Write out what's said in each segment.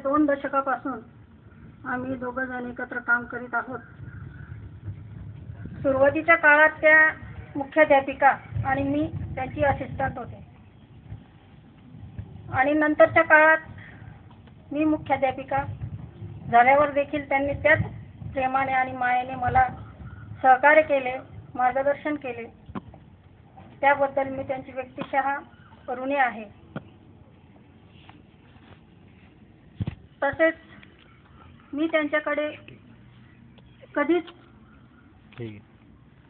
2 दशकापासून आम्ही दोघं जण एकत्र काम करीत आहोत. सुरुवातीच्या काळात त्या मुख्याध्यापिका आणि मी त्यांची असिस्टंट होते आणि नंतरच्या काळात मी मुख्याध्यापिका झाल्यावर देखील त्यांनी त्याच प्रेमाने आणि मायेने मला सहकार्य केले, मार्गदर्शन केले. त्याबद्दल मी त्यांची व्यक्तिशः ऋणी आहे. तसेच मी त्यांच्याकडे कधीच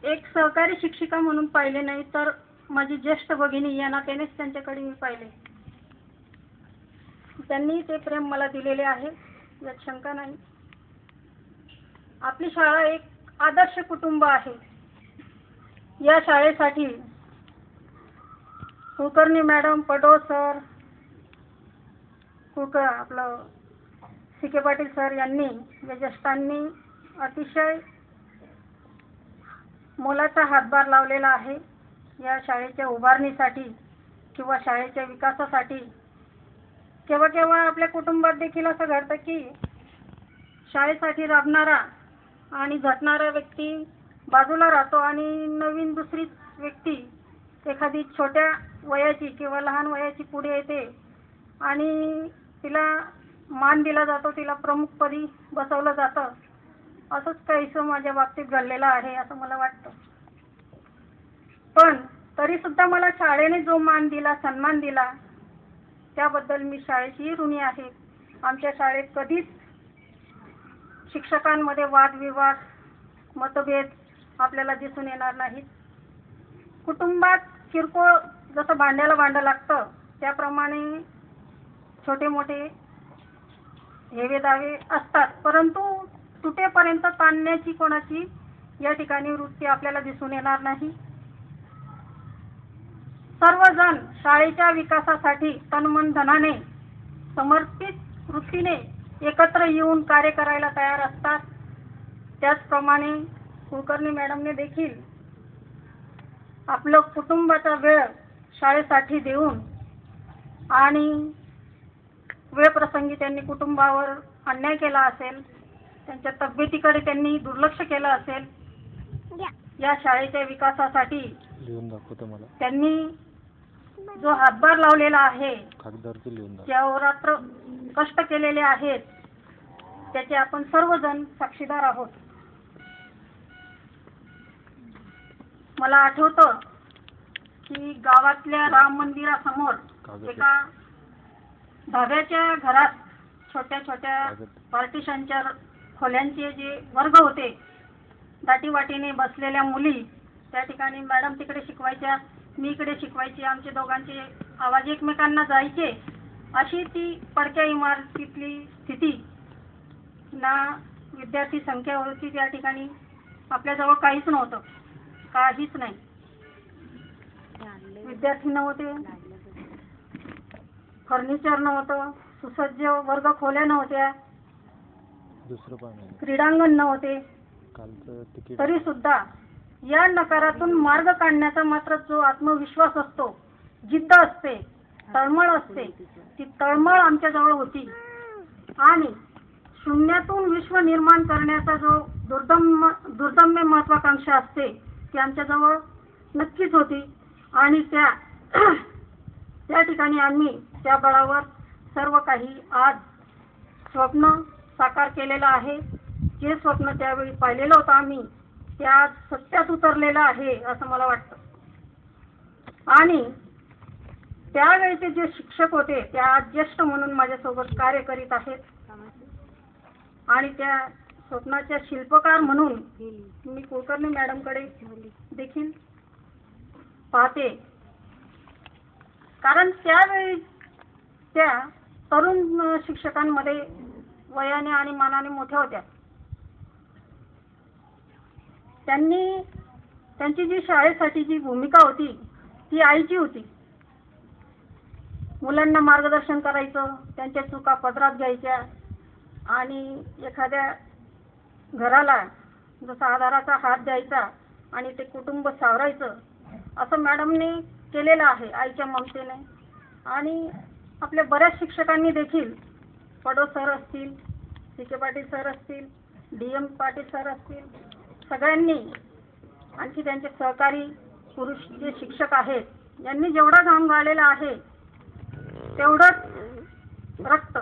एक सहकारी शिक्षिका म्हणून पाहिले नाही, तर माझी ज्येष्ठ भगिनी या नात्यानेच त्यांच्याकडे मी पाहिले. त्यांनी ते प्रेम मला दिलेले आहे, यात शंका नाही. आपली शाळा एक आदर्श कुटुंब आहे. या शाळेसाठी कुलकर्णी मॅडम, पडो सर, आपलं सी.के. पाटील सर यांनी या ज्येष्ठांनी अतिशय मोलाचा हातभार लावलेला आहे. या शाळेच्या उभारणीसाठी किंवा शाळेच्या विकासासाठी केव्हा केव्हा आपल्या कुटुंबात देखील असं घडतं की शाळेसाठी राबणारा आणि झटणारा व्यक्ती बाजूला राहतो आणि नवीन दुसरी व्यक्ती एखादी छोट्या वयाची किंवा लहान वयाची पुढे येते आणि तिला मान दिला जातो, तिला प्रमुखपदी बसवलं जातं. असंच काहीसं माझ्या बाबतीत घडलेलं आहे असं मला वाटतं. पण तरी सुद्धा मला शाळेने जो मान दिला, सन्मान दिला, त्याबद्दल मी शाळेची ऋणी आहे. आमच्या शाळेत कधीच शिक्षकांमध्ये वादविवाद, मतभेद आपल्याला दिसून येणार नाहीत. कुटुंबात किरकोळ जसं भांड्याला भांडं लागतं त्याप्रमाणे छोटे मोठे हेवे दावे असतात, परंतु तुटेपर्यंत ताणण्याची कोणाची या ठिकाणी वृत्ती आपल्याला दिसून येणार नाही. सर्वजण शाळेच्या विकासासाठी तनमन धनाने समर्पित वृत्तीने एकत्र येऊन कार्य करायला तयार असतात. त्याचप्रमाणे कुलकर्णी मॅडमने देखील आपलं कुटुंबाचा वेळ शाळेसाठी देऊन आणि वेळप्रसंगी त्यांनी कुटुंबावर अन्याय केला असेल, त्यांच्या तब्येतीकडे त्यांनी दुर्लक्ष केलं असेल, या शाळेच्या विकासासाठी त्यांनी जो हातभार लावलेला आहे, अहोरात्र कष्ट केलेले आहेत, त्याचे आपण सर्वजण साक्षीदार आहोत. मला आठवतं की गावातल्या राम मंदिरासमोर एका धाब्याच्या घरात छोट्या छोट्या पार्टिशनच्या खोल्यांचे जे वर्ग होते, दाटीवाटीने बसलेल्या मुली, त्या ठिकाणी मॅडम तिकडे शिकवायच्या, मी इकडे शिकवायची, आमचे दोघांचे आवाज एकमेकांना जायचे. अशी ती पडक्या इमारतीतली स्थिती. ना विद्यार्थी संख्या होती त्या ठिकाणी, आपल्याजवळ काहीच नव्हतं, काहीच नाही. विद्यार्थी नव्हते, फर्निचर नव्हतं, सुसज्ज वर्ग खोल्या नव्हत्या, क्रीडांगण नव्हते. तरी सुद्धा या नकारातून मार्ग काढण्याचा मात्र जो आत्मविश्वास असतो, जिद्द असते, तळमळ असते, ती तळमळ आमच्याजवळ होती. आणि शून्यातून विश्व निर्माण करण्याचा जो दुर्दम्य महत्वाकांक्षा असते ती आमच्याजवळ नक्कीच होती. आणि त्या ठिकाणी आम्ही त्या बळावर सर्व काही आज स्वप्न साकार केलेलं आहे. जे स्वप्न त्यावेळी पाहिलेलं होतं आम्ही, ते आज सत्यात उतरलेलं आहे असं मला वाटतं. आणि त्यावेळेचे जे शिक्षक होते ते आज ज्येष्ठ म्हणून माझ्यासोबत कार्य करीत आहेत. आणि त्या स्वप्नाच्या शिल्पकार म्हणून मी कुलकर्णी मॅडमकडे देखील पाहते, कारण त्यावेळी त्या तरुण शिक्षकांमध्ये वयाने आणि मानाने मोठ्या होत्या. त्यांची जी शाळेसाठी जी भूमिका होती ती आईची होती. मुलांना मार्गदर्शन करायचं, त्यांच्या चुका पदरात घ्यायच्या आणि एखाद्या घराला जसा आधाराचा हात द्यायचा आणि ते कुटुंब सावरायचं, असं मॅडमने केलेलं आहे आईच्या ममतेने. आणि आपल्या बऱ्याच शिक्षकांनी देखील पडो सर असतील, सी.के. पाटील सर असतील, डी.एम. पाटील सर असतील, सगळ्यांनी आणखी त्यांचे सहकारी पुरुष जे शिक्षक आहेत यांनी जेवढा घाम गाळलेला आहे तेवढंच रक्त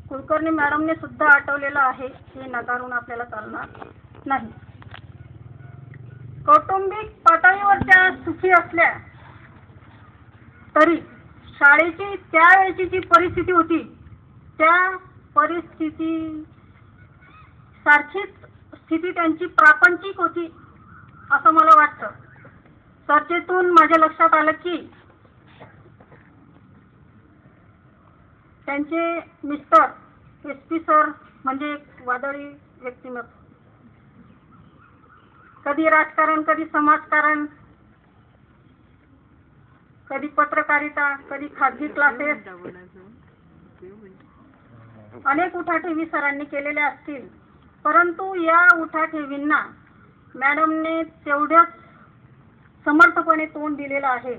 कुलकर्णी मॅडमने सुद्धा आटवलेलं आहे, हे नाकारून आपल्याला चालणार नाही. कौटुंबिक पातळीवर त्या सुखी असल्या तरी शाळेची त्यावेळची जी परिस्थिती होती त्या परिस्थिती सारखीच स्थिती त्यांची प्रापंचिक होती असं मला वाटतं. चर्चेतून माझ्या लक्षात आलं की त्यांचे मिस्टर SP सर म्हणजे एक वादळी व्यक्तिमत्व. कधी राजकारण, कधी समाजकारण, कधी पत्रकारिता, कधी खाजगी क्लासेस, अनेक उठाठेवी सरांनी केलेल्या असतील, परंतु या उठाठेवींना मॅडमने तेवढ्याच समर्थपणे तोंड दिलेलं आहे.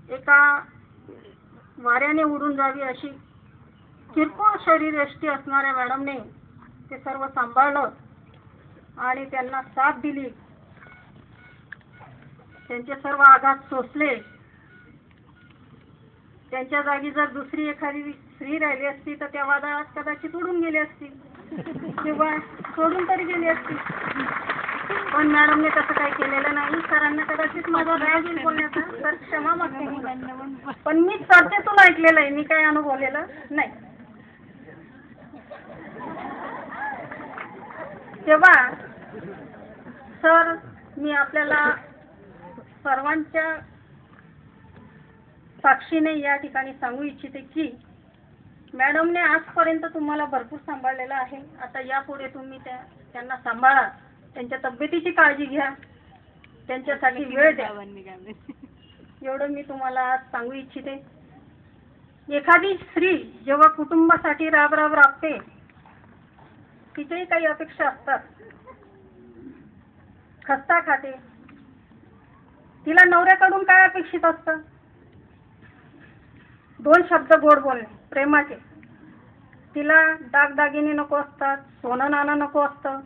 एका वाऱ्याने उडून जावी अशी किरकोळ शरीरयष्टी असणाऱ्या मॅडमने ते सर्व सांभाळलं आणि त्यांना साथ दिली. त्यांचे सर्व आघात सोसले. त्यांच्या जागी जर दुसरी एखादी स्त्री राहिली असती तर त्या वादळात कदाचित उडून गेली असती किंवा सोडून तरी गेली असती. पण मॅडमने तसं काही केलेलं नाही. सरांना कदाचित माझा राग येईल बोलण्याचा, तर क्षमा मागते मी. पण मी चर्चेतून ऐकलेलं आहे, मी काही अनुभवलेलं नाही. तेव्हा सर, मी आपल्याला सर्वांच्या साक्षीने या ठिकाणी सांगू इच्छिते की मॅडमने आजपर्यंत तुम्हाला भरपूर सांभाळलेलं आहे. आता यापुढे तुम्ही त्यांना सांभाळा, त्यांच्या तब्येतीची काळजी घ्या, त्यांच्यासाठी वेळ द्या, एवढं मी तुम्हाला आज सांगू इच्छिते. एखादी स्त्री जेव्हा कुटुंबासाठी राब राबते तिचेही काही अपेक्षा असतात. खस्ता खाते, तिला नवऱ्याकडून काय अपेक्षित असतं? 2 शब्द गोड बोलणे, प्रेमाचे. तिला दागदागिने नको असतात, सोनं नाणं नको असतं,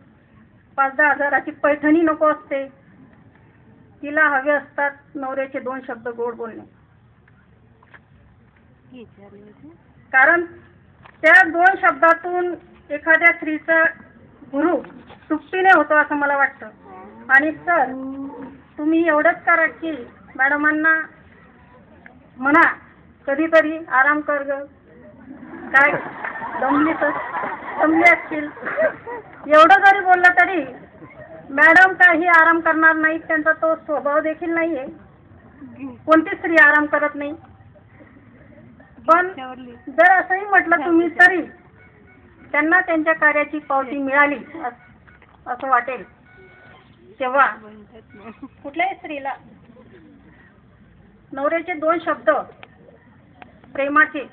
5-10 हजाराची पैठणी नको असते. तिला हवे असतात नवऱ्याचे 2 शब्द गोड बोलणे. कारण त्या 2 शब्दातून एखाद्या स्त्रीचा गुरु तुपटीने होतो असं मला वाटतं. आणि सर, तुम्ही एवढंच करा की मॅडमांना म्हणा कधीतरी आराम कर ग, काय दमली असतील, एवढं जरी बोललं तरी मॅडम काही आराम करणार नाहीत. त्यांचा तो स्वभाव देखील नाहीये. कोणती स्त्री आराम करत नाही. पण जर असंही म्हटलं तुम्ही तरी त्यांना त्यांच्या कार्याची पावती मिळाली असं वाटेल. तेव्हा कुठल्याही स्त्रीला नवऱ्याचे 2 शब्द प्रेमाचे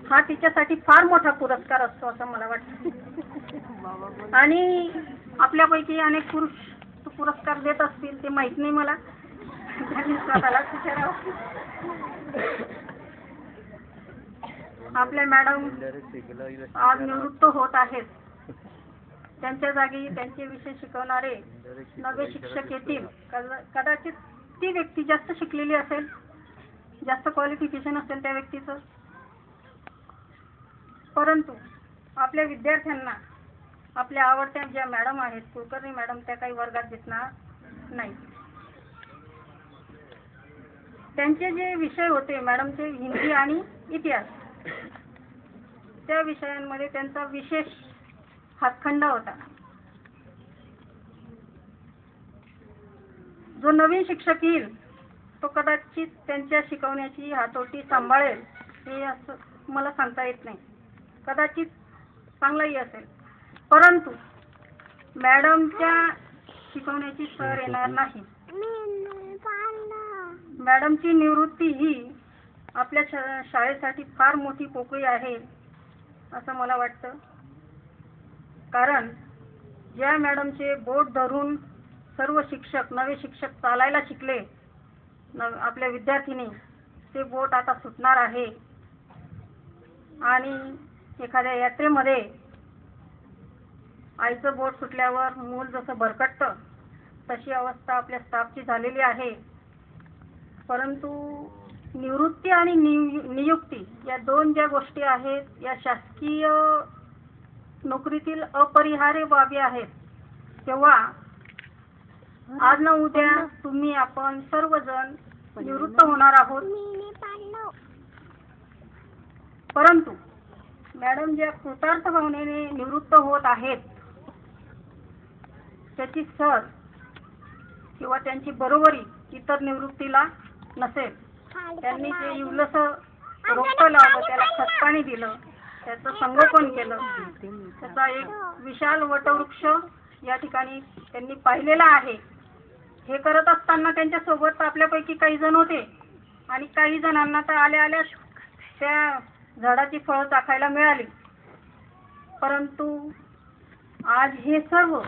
हा तिच्यासाठी फार मोठा पुरस्कार असतो असं मला वाटतं. आणि आपल्यापैकी अनेक पुरुष तो पुरस्कार देत असतील, ते माहित नाही मला. स्वतःलाच विचारावं. आपल्या मॅडम आज निवृत्त होत आहेत. त्यांच्या जागी त्यांचे विषय शिकवणारे नवे शिक्षक येतील. कदाचित ती व्यक्ती जास्त शिकलेली असेल, जास्त क्वालिफिकेशन असेल त्या व्यक्तीचं. परंतु आपल्या विद्यार्थ्यांना आपल्या आवडत्या ज्या मॅडम आहेत, कुलकर्णी मॅडम, त्या काही वर्गात दिसणार नाही. त्यांचे जे विषय होते मॅडमचे, हिंदी आणि इतिहास, त्या विषयांमध्ये त्यांचा विशेष हातखंडा होता. जो नवीन शिक्षक येईल तो कदाचित त्यांच्या शिकवण्याची हातोटी सांभाळेल हे असं मला सांगता येत नाही. कदाचित चांगलाही असेल, परंतु मॅडमच्या शिकवण्याची सर येणार नाही. मॅडमची निवृत्ती ही आपल्या शाळेसाठी फार मोठी पोकळी आहे असं मला वाटतं. कारण ज्या मॅडमचे बोट धरून सर्व शिक्षक, नवे शिक्षक चालायला शिकले आपल्या विद्यार्थिनी, ते बोट आता सुटणार आहे. आणि एखाद्या यात्रेमध्ये आईचं बोट सुटल्यावर मूल जसं भरकटतं तशी अवस्था आपल्या स्टाफची झालेली आहे. परंतु निवृत्ती आणि नियुक्ती या दोन ज्या गोष्टी आहेत या शासकीय नोकरीतील अपरिहार्य बाबी आहेत. तेव्हा आज न उद्या तुम्ही आपण सर्वजण निवृत्त होणार आहोत. परंतु मॅडम ज्या कृतार्थ भावनेने निवृत्त होत आहेत त्याची सर किंवा त्यांची बरोबरी इतर निवृत्तीला नसेल. त्यांनी जे इवलंसं रोपं लावलं, त्याला खतपाणी दिलं, त्याचं संगोपन केलं, त्याचा एक विशाल वटवृक्ष या ठिकाणी त्यांनी पाहिलेला आहे. हे करत असताना त्यांच्या सोबत आपल्यापैकी काही जण होते आणि काही जणांना तर आल्या आल्या त्या झाडाची फळं चाखायला मिळाली. परंतु आज हे सर्व